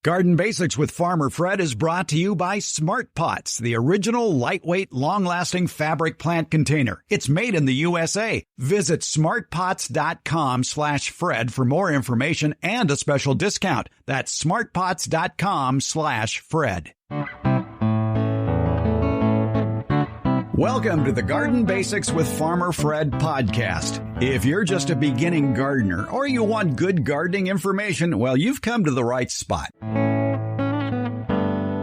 Garden Basics with Farmer Fred is brought to you by Smart Pots, the original lightweight, long-lasting fabric plant container. It's made in the USA. Visit smartpots.com/Fred for more information and a special discount. That's smartpots.com/Fred. Welcome to the Garden Basics with Farmer Fred podcast. If you're just a beginning gardener or you want good gardening information, well, you've come to the right spot.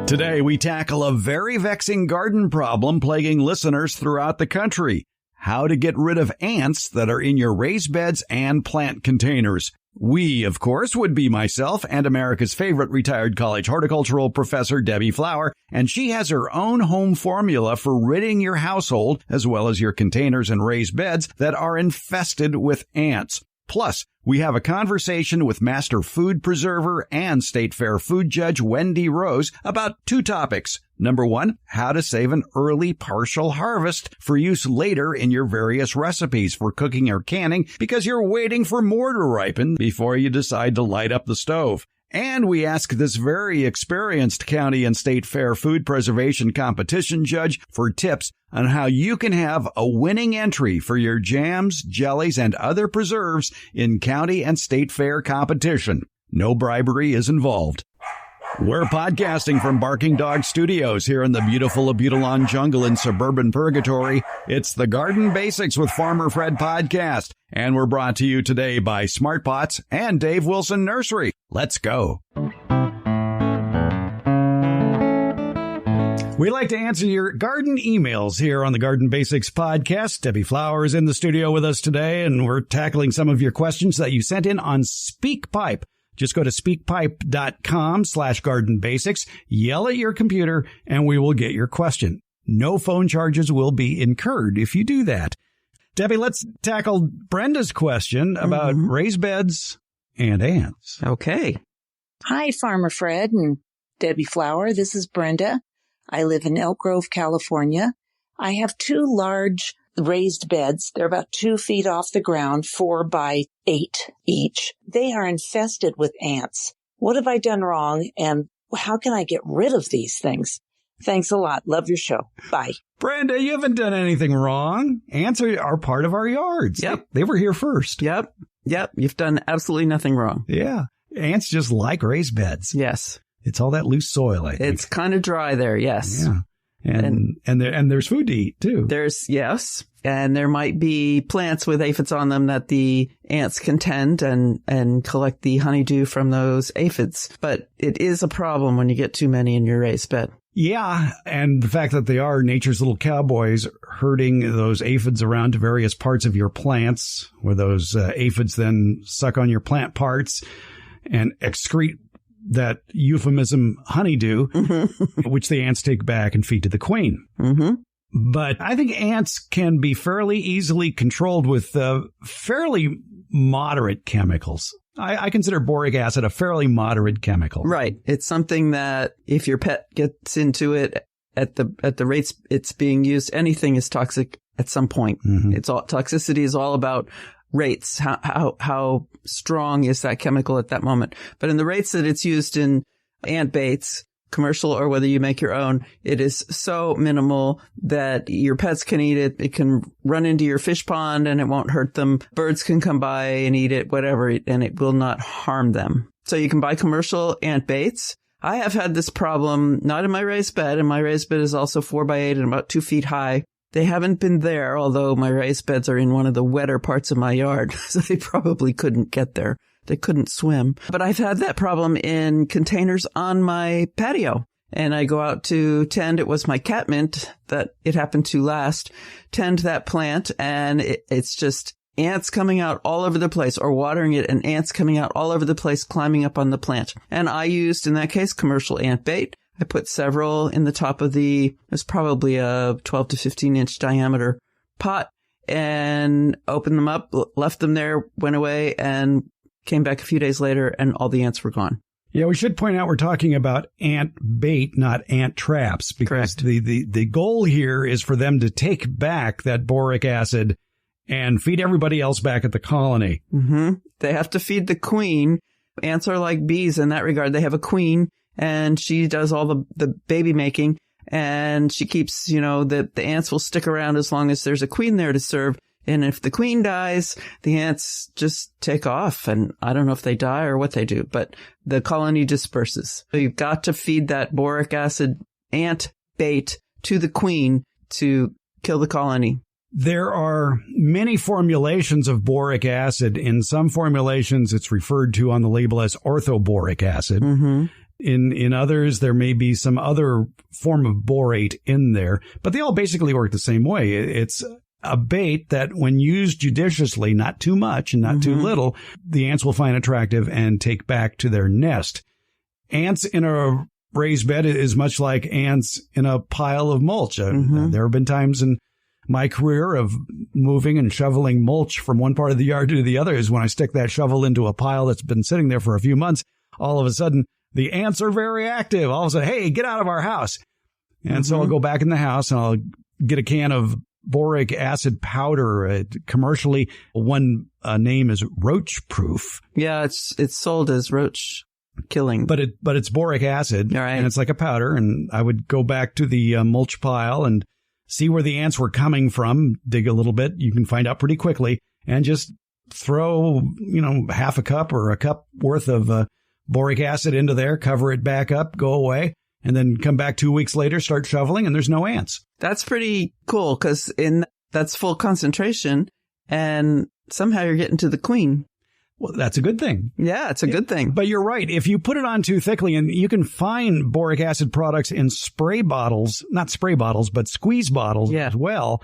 Today, we tackle a very vexing garden problem plaguing listeners throughout the country. How to get rid of ants that are in your raised beds and plant containers. We, of course, would be myself and America's favorite retired college horticultural professor, Debbie Flower, and she has her own home formula for ridding your household, as well as your containers and raised beds that are infested with ants. Plus, we have a conversation with Master Food Preserver and State Fair Food Judge Wendy Rose about two topics. Number one, how to save an early partial harvest for use later in your various recipes for cooking or canning because you're waiting for more to ripen before you decide to light up the stove. And we ask this very experienced county and state fair food preservation competition judge for tips on how you can have a winning entry for your jams, jellies, and other preserves in county and state fair competition. No bribery is involved. We're podcasting from Barking Dog Studios here in the beautiful Abutilon jungle in suburban Purgatory. It's the Garden Basics with Farmer Fred podcast, and we're brought to you today by Smart Pots and Dave Wilson Nursery. Let's go. We like to answer your garden emails here on the Garden Basics podcast. Debbie Flower is in the studio with us today, and we're tackling some of your questions that you sent in on SpeakPipe. Just go to speakpipe.com/gardenbasics, yell at your computer, and we will get your question. No phone charges will be incurred if you do that. Debbie, let's tackle Brenda's question about raised beds and ants. Okay. Hi, Farmer Fred and Debbie Flower. This is Brenda. I live in Elk Grove, California. I have two large raised beds. They're about 2 feet off the ground, 4 by 8 each. They are infested with ants. What have I done wrong, and how can I get rid of these things? Thanks a lot. Love your show. Bye. Brenda, you haven't done anything wrong. Ants are part of our yards. Yep. They were here first. Yep. You've done absolutely nothing wrong. Yeah. Ants just like raised beds. Yes. It's all that loose soil, I think. It's kind of dry there, yes. Yeah. And there's food to eat, too. Yes. And there might be plants with aphids on them that the ants can tend and collect the honeydew from those aphids. But it is a problem when you get too many in your raised bed. Yeah, and the fact that they are nature's little cowboys herding those aphids around to various parts of your plants, where those aphids then suck on your plant parts and excrete that euphemism honeydew, which the ants take back and feed to the queen. But I think ants can be fairly easily controlled with fairly moderate chemicals. I consider boric acid a fairly moderate chemical. Right. It's something that if your pet gets into it at the rates it's being used, anything is toxic at some point. Toxicity is all about rates. How strong is that chemical at that moment? But in the rates that it's used in ant baits, commercial or whether you make your own, it is so minimal that your pets can eat it. It can run into your fish pond and it won't hurt them. Birds can come by and eat it, whatever, and it will not harm them. So you can buy commercial ant baits. I have had this problem, not in my raised bed, and my raised bed is also 4 by 8 and about 2 feet high. They haven't been there, although my raised beds are in one of the wetter parts of my yard, so they probably couldn't get there. They couldn't swim. But I've had that problem in containers on my patio. And I go out to tend, it was my catmint that it happened to last, tend that plant, and it's just ants coming out all over the place, or watering it and ants coming out all over the place, climbing up on the plant. And I used, in that case, commercial ant bait. I put several in the top of it's probably a 12 to 15 inch diameter pot, and opened them up, left them there, went away, and came back a few days later, and all the ants were gone. Yeah, we should point out we're talking about ant bait, not ant traps, because the goal here is for them to take back that boric acid and feed everybody else back at the colony. They have to feed the queen Ants are like bees in that regard. They have a queen, and she does all the baby making, and she keeps, the ants will stick around as long as there's a queen there to serve. And if the queen dies, the ants just take off, and I don't know if they die or what they do, but the colony disperses. So you've got to feed that boric acid ant bait to the queen to kill the colony. There are many formulations of boric acid. In some formulations, it's referred to on the label as orthoboric acid. Mm-hmm. In others, there may be some other form of borate in there, but they all basically work the same way. It's a bait that when used judiciously, not too much and not too little, the ants will find attractive and take back to their nest. Ants in a raised bed is much like ants in a pile of mulch. There have been times in my career of moving and shoveling mulch from one part of the yard to the other is when I stick that shovel into a pile that's been sitting there for a few months, all of a sudden the ants are very active. All of a sudden, hey, get out of our house. And so I'll go back in the house and I'll get a can of boric acid powder. Commercially, one name is roach proof. Yeah, it's sold as roach killing. But it's boric acid, right. And it's like a powder. And I would go back to the mulch pile and see where the ants were coming from, dig a little bit. You can find out pretty quickly, and just throw, half a cup or a cup worth of boric acid into there, cover it back up, go away, and then come back 2 weeks later, start shoveling, and there's no ants. That's pretty cool, because that's full concentration, and somehow you're getting to the queen. Well, that's a good thing. Yeah, it's a good thing. But you're right. If you put it on too thickly, and you can find boric acid products in spray bottles, not spray bottles, but squeeze bottles as well.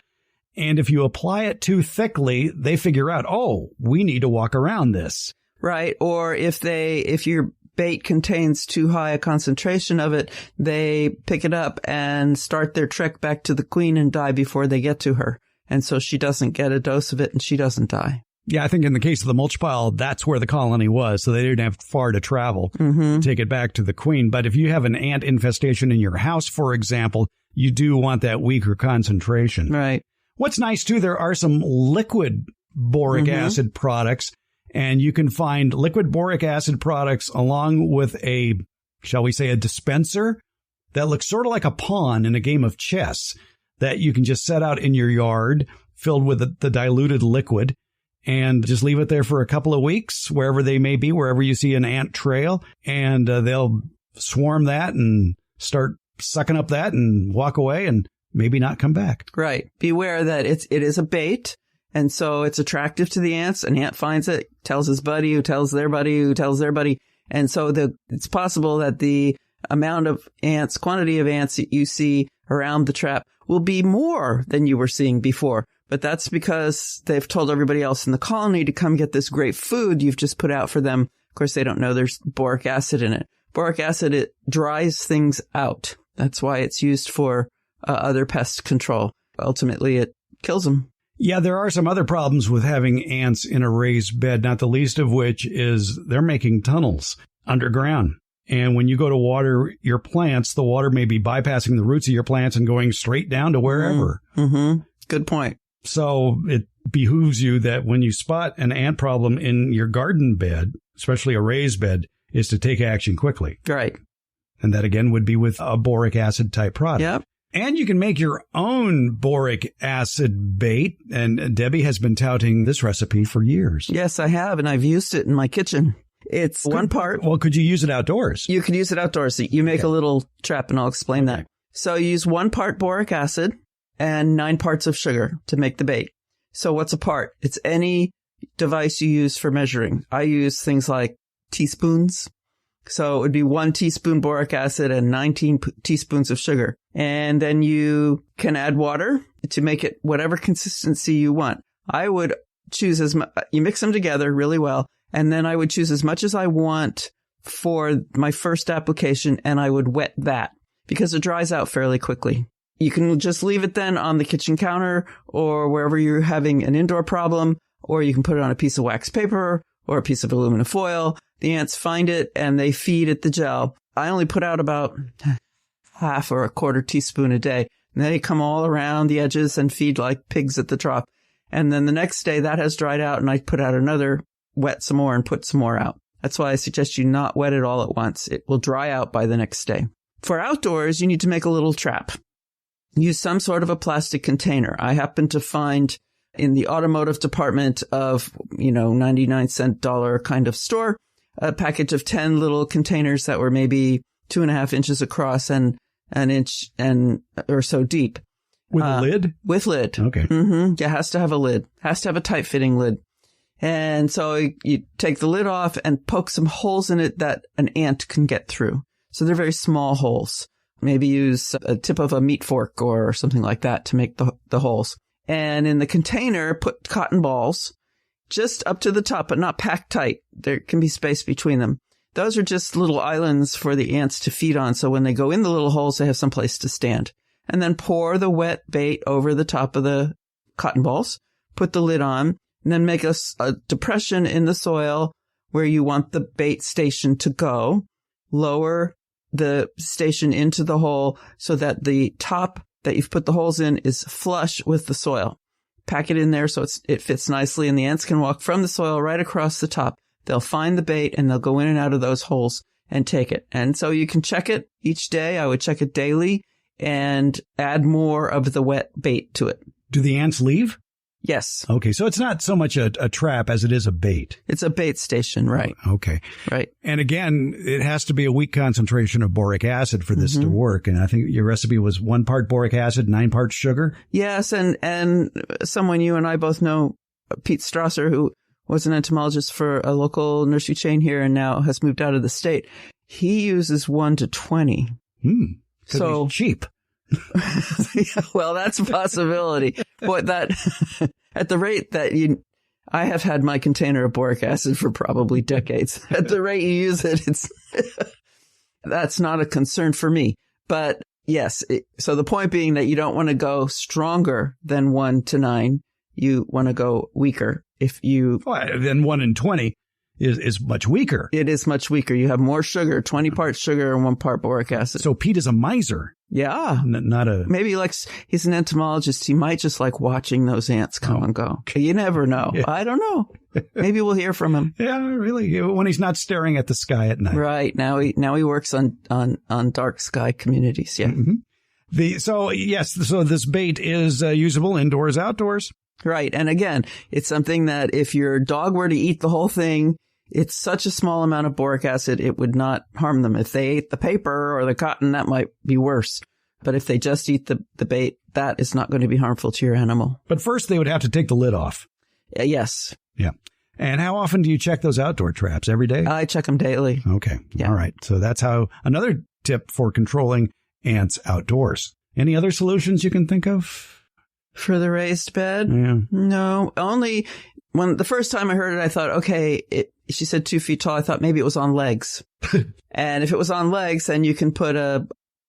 And if you apply it too thickly, they figure out, oh, we need to walk around this. Right. Or if your bait contains too high a concentration of it, they pick it up and start their trek back to the queen and die before they get to her. And so she doesn't get a dose of it and she doesn't die. Yeah, I think in the case of the mulch pile, that's where the colony was. So they didn't have far to travel to take it back to the queen. But if you have an ant infestation in your house, for example, you do want that weaker concentration. Right. What's nice, too, there are some liquid boric acid products, and you can find liquid boric acid products along with a, shall we say, a dispenser that looks sort of like a pawn in a game of chess that you can just set out in your yard filled with the diluted liquid and just leave it there for a couple of weeks, wherever they may be, wherever you see an ant trail, and they'll swarm that and start sucking up that and walk away and maybe not come back. Right. Beware that it is a bait, and so it's attractive to the ants. An ant finds it, tells his buddy, who tells their buddy, who tells their buddy, and so it's possible that the amount of ants, quantity of ants that you see around the trap will be more than you were seeing before. But that's because they've told everybody else in the colony to come get this great food you've just put out for them. Of course, they don't know there's boric acid in it. Boric acid, it dries things out. That's why it's used for other pest control. Ultimately, it kills them. Yeah, there are some other problems with having ants in a raised bed, not the least of which is they're making tunnels underground. And when you go to water your plants, the water may be bypassing the roots of your plants and going straight down to wherever. Good point. So it behooves you that when you spot an ant problem in your garden bed, especially a raised bed, is to take action quickly. Right. And that, again, would be with a boric acid type product. Yep. And you can make your own boric acid bait. And Debbie has been touting this recipe for years. Yes, I have. And I've used it in my kitchen. It's one part. Well, could you use it outdoors? You could use it outdoors. You make a little trap, and I'll explain that. So you use 1 part boric acid and 9 parts of sugar to make the bait. So what's a part? It's any device you use for measuring. I use things like teaspoons. So it would be 1 teaspoon boric acid and 19 teaspoons of sugar. And then you can add water to make it whatever consistency you want. I would choose you mix them together really well. And then I would choose as much as I want for my first application, and I would wet that because it dries out fairly quickly. You can just leave it then on the kitchen counter or wherever you're having an indoor problem, or you can put it on a piece of wax paper or a piece of aluminum foil. The ants find it and they feed it the gel. I only put out about half or a quarter teaspoon a day. And they come all around the edges and feed like pigs at the trough. And then the next day that has dried out and I put out another, wet some more and put some more out. That's why I suggest you not wet it all at once. It will dry out by the next day. For outdoors, you need to make a little trap. Use some sort of a plastic container. I happen to find in the automotive department of, 99-cent dollar kind of store, a package of 10 little containers that were maybe 2.5 inches across and an inch or so deep. With a lid? With lid. Okay. Mm-hmm. Yeah, has to have a lid. Has to have a tight fitting lid. And so you take the lid off and poke some holes in it that an ant can get through. So they're very small holes. Maybe use a tip of a meat fork or something like that to make the holes. And in the container, put cotton balls just up to the top, but not packed tight. There can be space between them. Those are just little islands for the ants to feed on. So when they go in the little holes, they have some place to stand. And then pour the wet bait over the top of the cotton balls, put the lid on, and then make a depression in the soil where you want the bait station to go. Lower the station into the hole so that the top that you've put the holes in is flush with the soil. Pack it in there so it fits nicely, and the ants can walk from the soil right across the top. They'll find the bait and they'll go in and out of those holes and take it. And so you can check it each day. I would check it daily and add more of the wet bait to it. Do the ants leave? Yes. Okay, so it's not so much a trap as it is a bait. It's a bait station, right? Okay. Right. And again, it has to be a weak concentration of boric acid for this to work. And I think your recipe was 1 part boric acid, 9 parts sugar. Yes, and someone you and I both know, Pete Strasser, who was an entomologist for a local nursery chain here and now has moved out of the state. He uses 1 to 20. So he's cheap. Yeah, well, that's a possibility. But that, at the rate that I have had my container of boric acid for probably decades. At the rate you use it, that's not a concern for me. But yes, so the point being that you don't want to go stronger than 1 to 9. You want to go weaker. Then 1 in 20 is much weaker. It is much weaker. You have more sugar, 20 parts sugar and 1 part boric acid. So Pete is a miser. Yeah. Maybe he's an entomologist. He might just like watching those ants come and go. You never know. Yeah. I don't know. Maybe we'll hear from him. Yeah, really. When he's not staring at the sky at night. Right. Now he works on dark sky communities. Yeah. Mm-hmm. So this bait is usable indoors, outdoors. Right. And again, it's something that if your dog were to eat the whole thing, it's such a small amount of boric acid, it would not harm them. If they ate the paper or the cotton, that might be worse. But if they just eat the bait, that is not going to be harmful to your animal. But first, they would have to take the lid off. Yes. Yeah. And how often do you check those outdoor traps? Every day? I check them daily. Okay. Yeah. All right. So that's another tip for controlling ants outdoors. Any other solutions you can think of? For the raised bed? Yeah. No, only when the first time I heard it, I thought, okay, she said 2 feet tall. I thought maybe it was on legs. And if it was on legs, then you can put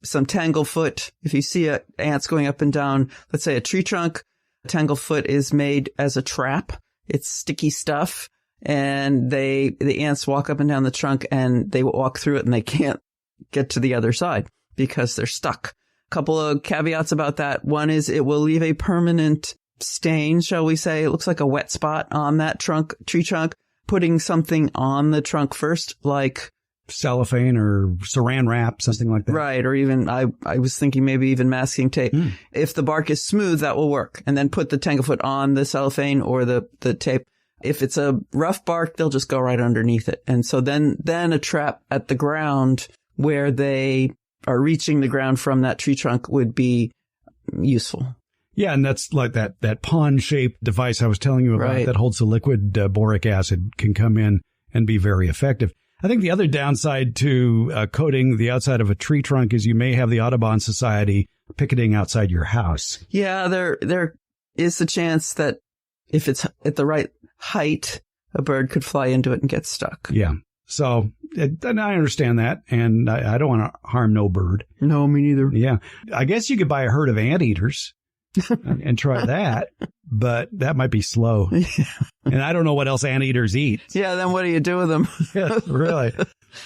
some tanglefoot. If you see ants going up and down, let's say a tree trunk, tanglefoot is made as a trap. It's sticky stuff. And the ants walk up and down the trunk and they walk through it and they can't get to the other side because they're stuck. Couple of caveats about that. One is it will leave a permanent stain, shall we say. It looks like a wet spot on that tree trunk. Putting something on the trunk first, like cellophane or saran wrap, something like that. Right. Or even, I was thinking maybe even masking tape. If the bark is smooth, that will work. And then put the tanglefoot on the cellophane or the tape. If it's a rough bark, they'll just go right underneath it. And so then a trap at the ground where they are reaching the ground from that tree trunk would be useful. Yeah, and that's like that pond-shaped device I was telling you about that holds the liquid boric acid can come in and be very effective. I think the other downside to coating the outside of a tree trunk is you may have the Audubon Society picketing outside your house. Yeah, there is a chance that if it's at the right height, a bird could fly into it and get stuck. Yeah. So and I understand that, and I don't want to harm no bird. No, me neither. Yeah. I guess you could buy a herd of anteaters and try that, but that might be slow. Yeah. And I don't know what else anteaters eat. Yeah, then what do you do with them? Yeah, really.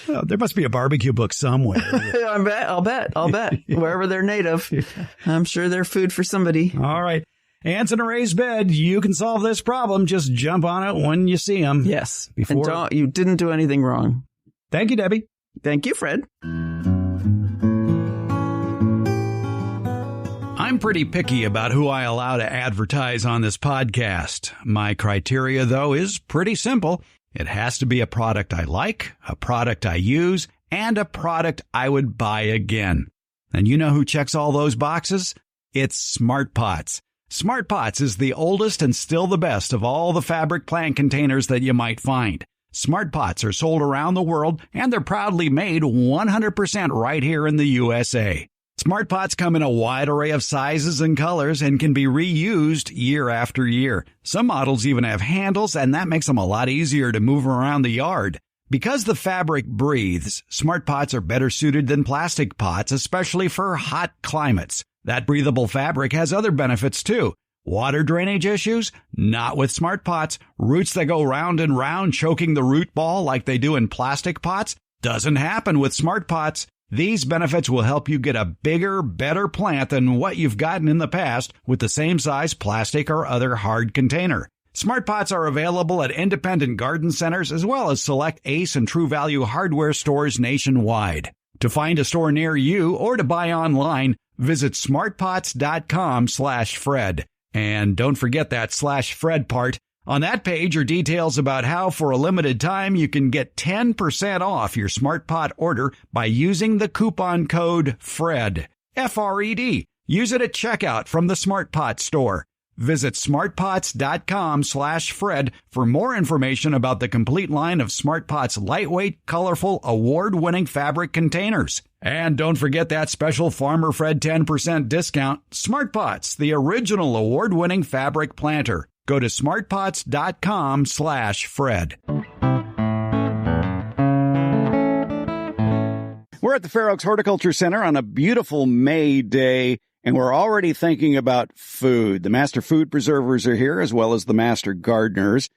Well, there must be a barbecue book somewhere. I'll bet. Wherever they're native, I'm sure they're food for somebody. All right. Ants in a raised bed, you can solve this problem. Just jump on it when you see them. Yes. And you didn't do anything wrong. Thank you, Debbie. Thank you, Fred. I'm pretty picky about who I allow to advertise on this podcast. My criteria, though, is pretty simple. It has to be a product I like, a product I use, and a product I would buy again. And you know who checks all those boxes? It's Smart Pots. Smart Pots is the oldest and still the best of all the fabric plant containers that you might find. Smart Pots are sold around the world, and they're proudly made 100% right here in the USA. Smart Pots come in a wide array of sizes and colors and can be reused year after year. Some models even have handles, and that makes them a lot easier to move around the yard. Because the fabric breathes, Smart Pots are better suited than plastic pots, especially for hot climates. That breathable fabric has other benefits too. Water drainage issues? Not with Smart Pots. Roots that go round and round choking the root ball like they do in plastic pots? Doesn't happen with Smart Pots. These benefits will help you get a bigger, better plant than what you've gotten in the past with the same size plastic or other hard container. Smart Pots are available at independent garden centers as well as select Ace and True Value hardware stores nationwide. To find a store near you or to buy online, visit smartpots.com/Fred. And don't forget that /Fred part. On that page are details about how for a limited time you can get 10% off your Smart Pot order by using the coupon code FRED. F-R-E-D. Use it at checkout from the Smart Pot store. Visit smartpots.com/Fred for more information about the complete line of Smart Pots lightweight, colorful, award-winning fabric containers. And don't forget that special Farmer Fred 10% discount. Smart Pots, the original award-winning fabric planter. Go to smartpots.com/Fred. We're at the Fair Oaks Horticulture Center on a beautiful May day, and we're already thinking about food. The master food preservers are here, as well as the master gardeners.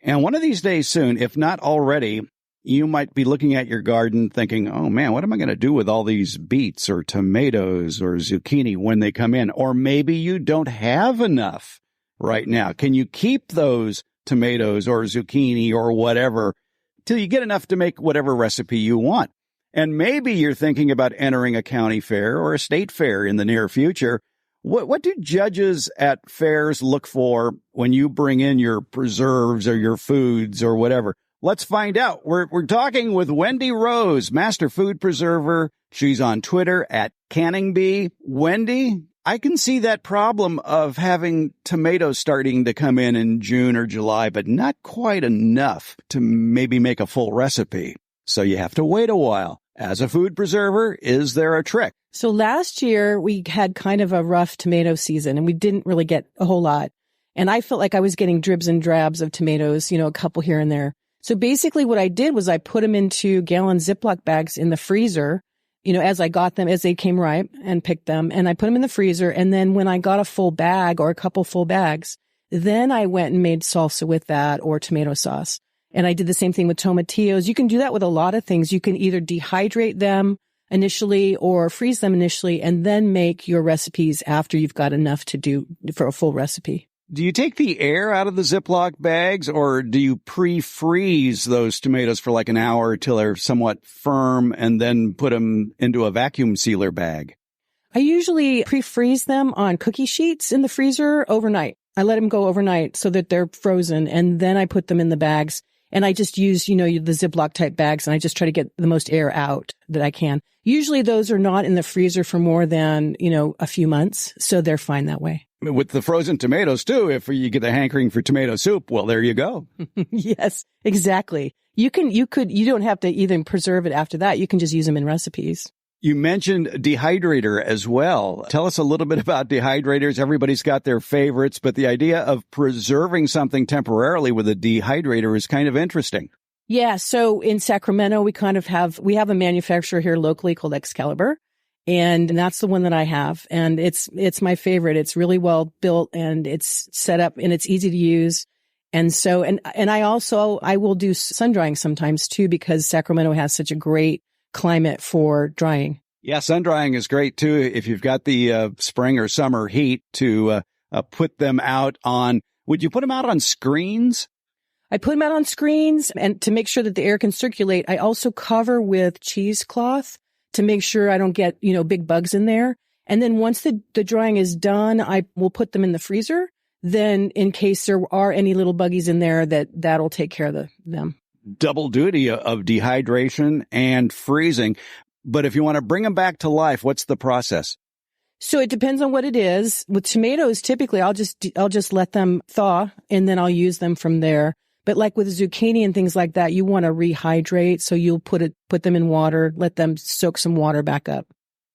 And one of these days soon, if not already, you might be looking at your garden thinking, oh man, what am I going to do with all these beets or tomatoes or zucchini when they come in? Or maybe you don't have enough right now. Can you keep those tomatoes or zucchini or whatever till you get enough to make whatever recipe you want? And maybe you're thinking about entering a county fair or a state fair in the near future. What do judges at fairs look for when you bring in your preserves or your foods or whatever? Let's find out. We're talking with Wendy Rose, master food preserver. She's on Twitter at CanningBee. Wendy, I can see that problem of having tomatoes starting to come in June or July, but not quite enough to maybe make a full recipe. So you have to wait a while. As a food preserver, is there a trick? So last year we had kind of a rough tomato season and we didn't really get a whole lot. And I felt like I was getting dribs and drabs of tomatoes, a couple here and there. So basically what I did was I put them into gallon Ziploc bags in the freezer, as I got them, as they came ripe, and picked them, and I put them in the freezer. And then when I got a full bag or a couple full bags, then I went and made salsa with that or tomato sauce. And I did the same thing with tomatillos. You can do that with a lot of things. You can either dehydrate them initially or freeze them initially and then make your recipes after you've got enough to do for a full recipe. Do you take the air out of the Ziploc bags, or do you pre-freeze those tomatoes for like an hour till they're somewhat firm and then put them into a vacuum sealer bag? I usually pre-freeze them on cookie sheets in the freezer overnight. I let them go overnight so that they're frozen, and then I put them in the bags. And I just use, the Ziploc type bags, and I just try to get the most air out that I can. Usually those are not in the freezer for more than, a few months. So they're fine that way. With the frozen tomatoes too, if you get the hankering for tomato soup, well, there you go. Yes, exactly. You don't have to even preserve it after that. You can just use them in recipes. You mentioned dehydrator as well. Tell us a little bit about dehydrators. Everybody's got their favorites, but the idea of preserving something temporarily with a dehydrator is kind of interesting. Yeah. So in Sacramento, we have a manufacturer here locally called Excalibur, and that's the one that I have. And it's my favorite. It's really well built and it's set up and it's easy to use. And so, and I will do sun drying sometimes too, because Sacramento has such a great climate for drying. Yeah, sun drying is great too. If you've got the spring or summer heat to put them out on, would you put them out on screens? I put them out on screens, and to make sure that the air can circulate, I also cover with cheesecloth to make sure I don't get, big bugs in there. And then once the drying is done, I will put them in the freezer. Then in case there are any little buggies in there, that'll take care of them. Double duty of dehydration and freezing. But if you want to bring them back to life, what's the process? So it depends on what it is. With tomatoes, typically I'll just let them thaw and then I'll use them from there. But like with zucchini and things like that, you want to rehydrate. So you'll put them in water, let them soak some water back up.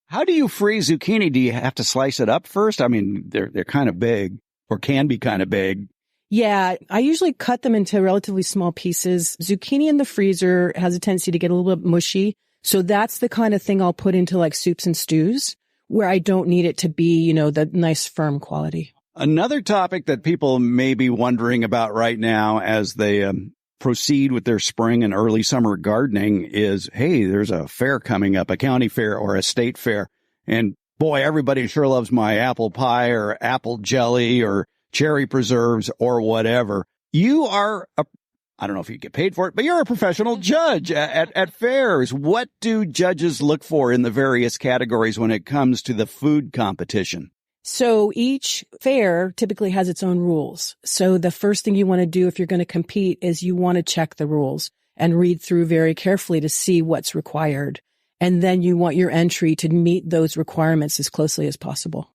How do you freeze zucchini? Do you have to slice it up first? I mean, they're kind of big, or can be kind of big. Yeah, I usually cut them into relatively small pieces. Zucchini in the freezer has a tendency to get a little bit mushy. So that's the kind of thing I'll put into like soups and stews where I don't need it to be, the nice firm quality. Another topic that people may be wondering about right now as they proceed with their spring and early summer gardening is, hey, there's a fair coming up, a county fair or a state fair. And boy, everybody sure loves my apple pie or apple jelly or cherry preserves or whatever. You are I don't know if you get paid for it, but you're a professional judge at fairs. What do judges look for in the various categories when it comes to the food competition? So each fair typically has its own rules. So the first thing you want to do if you're going to compete is you want to check the rules and read through very carefully to see what's required. And then you want your entry to meet those requirements as closely as possible.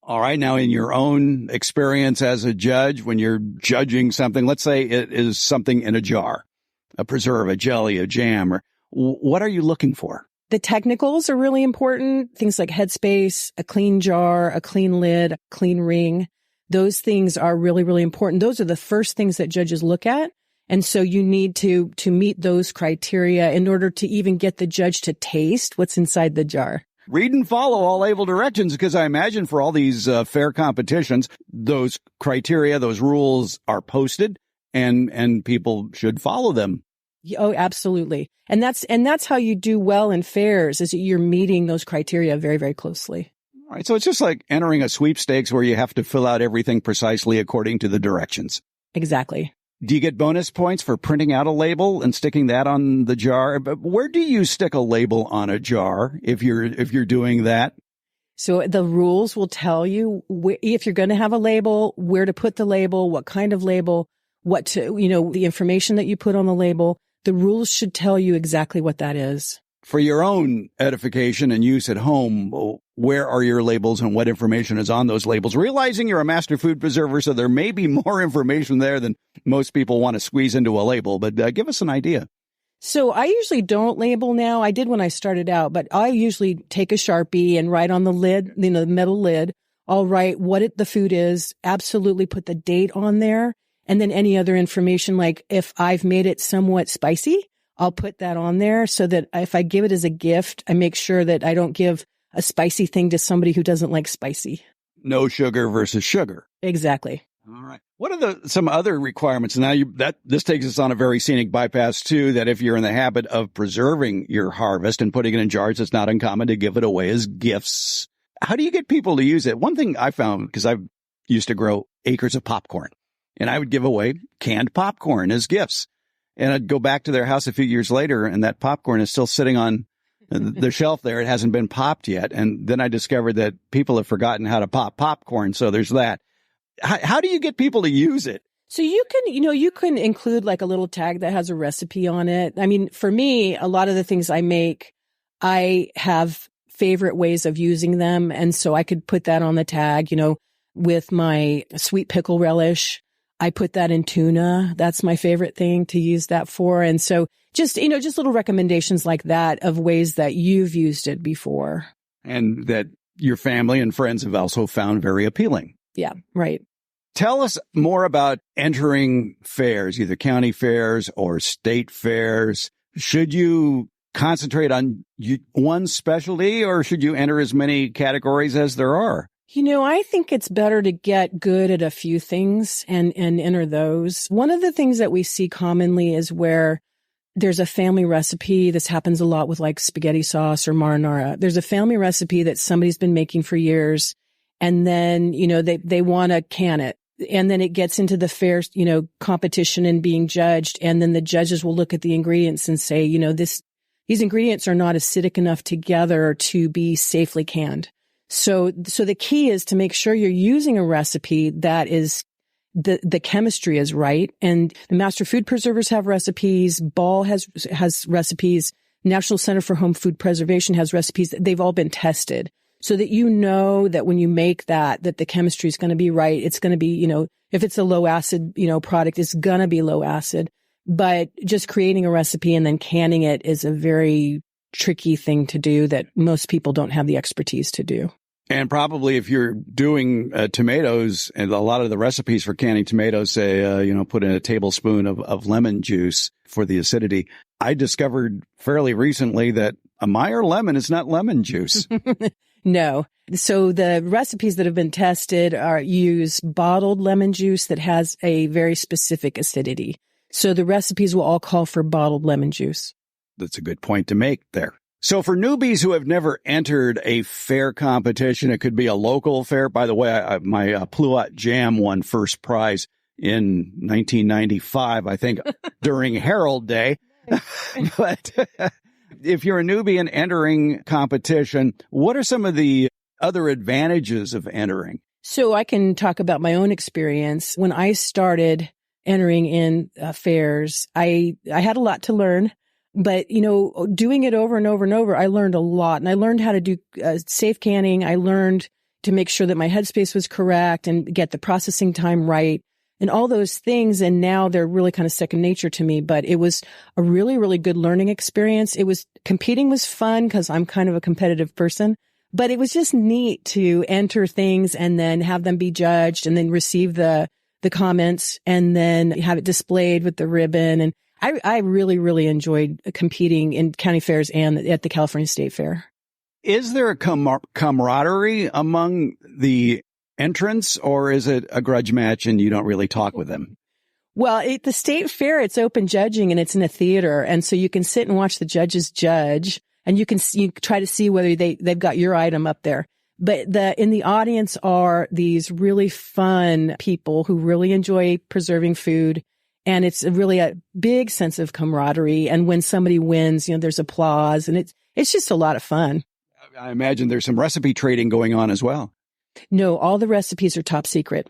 All right. Now, in your own experience as a judge, when you're judging something, let's say it is something in a jar, a preserve, a jelly, a jam, or what are you looking for? The technicals are really important. Things like headspace, a clean jar, a clean lid, a clean ring. Those things are really, really important. Those are the first things that judges look at. And so you need to meet those criteria in order to even get the judge to taste what's inside the jar. Read and follow all label directions, because I imagine for all these fair competitions, those criteria, those rules are posted and people should follow them. Oh, absolutely. And that's how you do well in fairs, is that you're meeting those criteria very, very closely. All right. So it's just like entering a sweepstakes where you have to fill out everything precisely according to the directions. Exactly. Do you get bonus points for printing out a label and sticking that on the jar? But where do you stick a label on a jar if you're doing that? So the rules will tell you if you're going to have a label, where to put the label, what kind of label, the information that you put on the label. The rules should tell you exactly what that is. For your own edification and use at home, where are your labels and what information is on those labels? Realizing you're a master food preserver, so there may be more information there than most people want to squeeze into a label, but give us an idea. So I usually don't label now. I did when I started out, but I usually take a Sharpie and write on the lid, the metal lid. I'll write what the food is, absolutely put the date on there. And then any other information, like if I've made it somewhat spicy, I'll put that on there so that if I give it as a gift, I make sure that I don't give a spicy thing to somebody who doesn't like spicy. No sugar versus sugar. Exactly. All right. What are some other requirements? Now this takes us on a very scenic bypass too, that if you're in the habit of preserving your harvest and putting it in jars, it's not uncommon to give it away as gifts. How do you get people to use it? One thing I found, because I used to grow acres of popcorn, and I would give away canned popcorn as gifts. And I'd go back to their house a few years later, and that popcorn is still sitting on the shelf there. It hasn't been popped yet. And then I discovered that people have forgotten how to pop popcorn. So there's that. How do you get people to use it? So you can include like a little tag that has a recipe on it. I mean, for me, a lot of the things I make, I have favorite ways of using them. And so I could put that on the tag, with my sweet pickle relish. I put that in tuna. That's my favorite thing to use that for. And so just little recommendations like that of ways that you've used it before. And that your family and friends have also found very appealing. Yeah, right. Tell us more about entering fairs, either county fairs or state fairs. Should you concentrate on one specialty, or should you enter as many categories as there are? I think it's better to get good at a few things and enter those. One of the things that we see commonly is where there's a family recipe. This happens a lot with like spaghetti sauce or marinara. There's a family recipe that somebody's been making for years, And then, they want to can it. And then it gets into the fair, competition and being judged. And then the judges will look at the ingredients and say, these ingredients are not acidic enough together to be safely canned. So the key is to make sure you're using a recipe that is the chemistry is right. And the Master Food Preservers have recipes. Ball has recipes. National Center for Home Food Preservation has recipes. They've all been tested so that that when you make that the chemistry is going to be right. It's going to be, if it's a low acid, product, it's going to be low acid. But just creating a recipe and then canning it is a very tricky thing to do that most people don't have the expertise to do. And probably if you're doing tomatoes, and a lot of the recipes for canning tomatoes say, put in a tablespoon of lemon juice for the acidity. I discovered fairly recently that a Meyer lemon is not lemon juice. No. So the recipes that have been tested use bottled lemon juice that has a very specific acidity. So the recipes will all call for bottled lemon juice. That's a good point to make there. So for newbies who have never entered a fair competition, it could be a local fair. By the way, my Pluot Jam won first prize in 1995, I think, during Herald Day. But if you're a newbie and entering competition, what are some of the other advantages of entering? So I can talk about my own experience. When I started entering in fairs, I had a lot to learn. But, doing it over and over and over, I learned a lot. And I learned how to do safe canning. I learned to make sure that my headspace was correct and get the processing time right and all those things. And now they're really kind of second nature to me. But it was a really, really good learning experience. Competing was fun because I'm kind of a competitive person. But it was just neat to enter things and then have them be judged and then receive the comments and then have it displayed with the ribbon. And I really, really enjoyed competing in county fairs and at the California State Fair. Is there a camaraderie among the entrants, or is it a grudge match and you don't really talk with them? Well, at the State Fair, it's open judging and it's in a theater. And so you can sit and watch the judges judge and you try to see whether they've got your item up there. But in the audience are these really fun people who really enjoy preserving food. And it's really a big sense of camaraderie. And when somebody wins, there's applause and it's just a lot of fun. I imagine there's some recipe trading going on as well. No, all the recipes are top secret.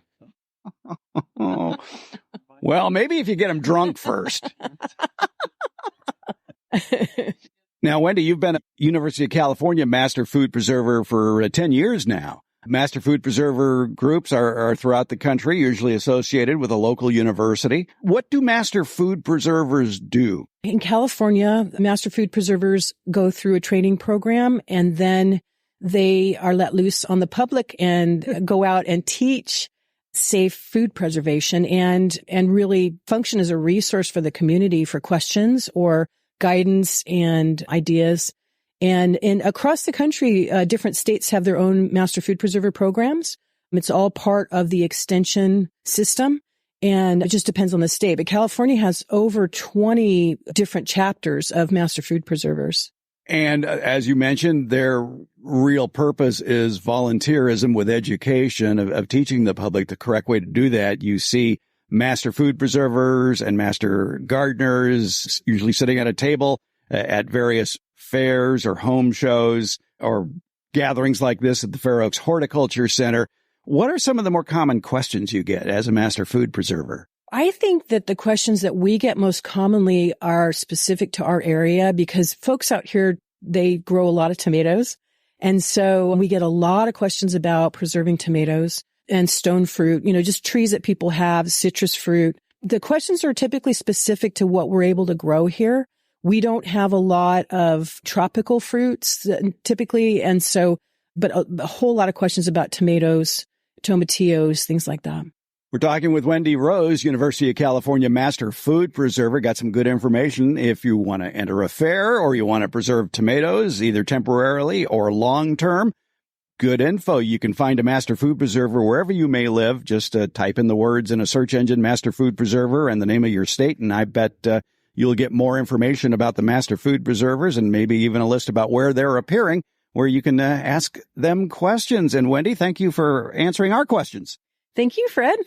Well, maybe if you get them drunk first. Now, Wendy, you've been a University of California Master Food Preserver for 10 years now. Master Food Preserver groups are throughout the country, usually associated with a local university. What do Master Food Preservers do? In California, Master Food Preservers go through a training program, and then they are let loose on the public and go out and teach safe food preservation and really function as a resource for the community for questions or guidance and ideas. And across the country, different states have their own Master Food Preserver programs. It's all part of the extension system, and it just depends on the state. But California has over 20 different chapters of Master Food Preservers. And as you mentioned, their real purpose is volunteerism with education, of teaching the public the correct way to do that. You see Master Food Preservers and Master Gardeners usually sitting at a table at various fairs or home shows or gatherings like this at the Fair Oaks Horticulture Center. What are some of the more common questions you get as a Master Food Preserver? I think that the questions that we get most commonly are specific to our area because folks out here, they grow a lot of tomatoes. And so we get a lot of questions about preserving tomatoes and stone fruit, just trees that people have, citrus fruit. The questions are typically specific to what we're able to grow here. We don't have a lot of tropical fruits typically. And so, but a whole lot of questions about tomatoes, tomatillos, things like that. We're talking with Wendy Rose, University of California Master Food Preserver. Got some good information if you want to enter a fair or you want to preserve tomatoes, either temporarily or long-term. Good info. You can find a Master Food Preserver wherever you may live. Just type in the words in a search engine, Master Food Preserver, and the name of your state, and I bet you'll get more information about the Master Food Preservers and maybe even a list about where they're appearing where you can ask them questions. And Wendy, thank you for answering our questions. Thank you, Fred.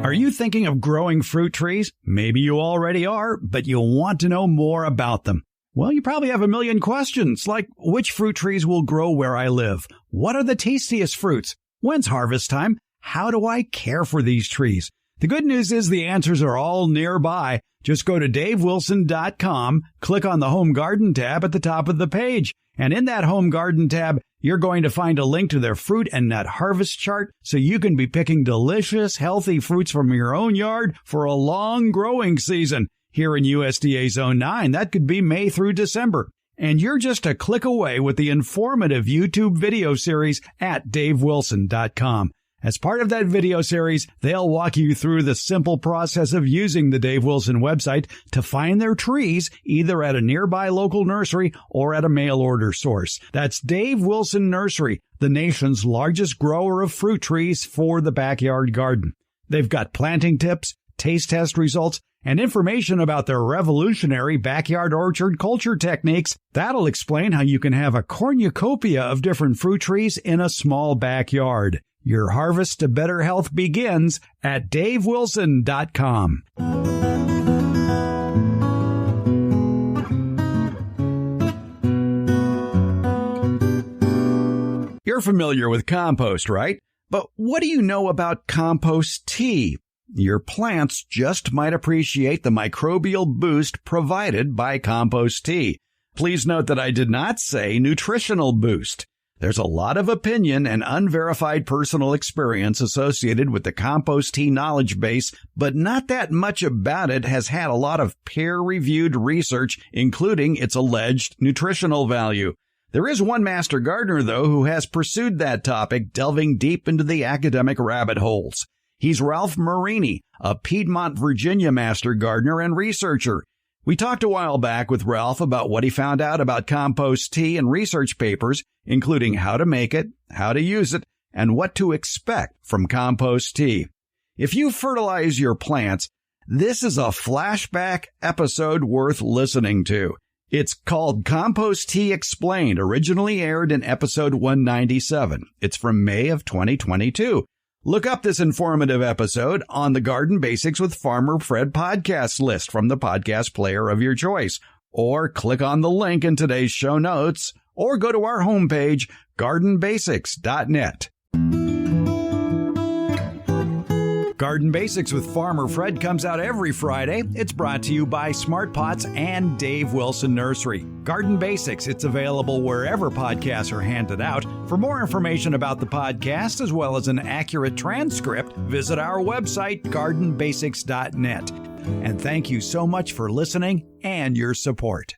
Are you thinking of growing fruit trees? Maybe you already are, but you want to know more about them. Well, you probably have a million questions, like which fruit trees will grow where I live? What are the tastiest fruits? When's harvest time? How do I care for these trees? The good news is the answers are all nearby. Just go to davewilson.com, click on the Home Garden tab at the top of the page, and in that Home Garden tab, you're going to find a link to their fruit and nut harvest chart so you can be picking delicious, healthy fruits from your own yard for a long growing season. Here in USDA Zone 9, that could be May through December. And you're just a click away with the informative YouTube video series at davewilson.com. As part of that video series, they'll walk you through the simple process of using the Dave Wilson website to find their trees either at a nearby local nursery or at a mail order source. That's Dave Wilson Nursery, the nation's largest grower of fruit trees for the backyard garden. They've got planting tips, taste test results, and information about their revolutionary backyard orchard culture techniques. That'll explain how you can have a cornucopia of different fruit trees in a small backyard. Your harvest to better health begins at davewilson.com. You're familiar with compost, right? But what do you know about compost tea? Your plants just might appreciate the microbial boost provided by compost tea. Please note that I did not say nutritional boost. There's a lot of opinion and unverified personal experience associated with the compost tea knowledge base, but not that much about it has had a lot of peer-reviewed research, including its alleged nutritional value. There is one master gardener, though, who has pursued that topic, delving deep into the academic rabbit holes. He's Ralph Marini, a Piedmont, Virginia master gardener and researcher. We talked a while back with Ralph about what he found out about compost tea and research papers, including how to make it, how to use it, and what to expect from compost tea. If you fertilize your plants, this is a flashback episode worth listening to. It's called Compost Tea Explained, originally aired in episode 197. It's from May of 2022. Look up this informative episode on the Garden Basics with Farmer Fred podcast list from the podcast player of your choice, or click on the link in today's show notes, or go to our homepage, gardenbasics.net. Garden Basics with Farmer Fred comes out every Friday. It's brought to you by Smart Pots and Dave Wilson Nursery. Garden Basics, it's available wherever podcasts are handed out. For more information about the podcast, as well as an accurate transcript, visit our website, gardenbasics.net. And thank you so much for listening and your support.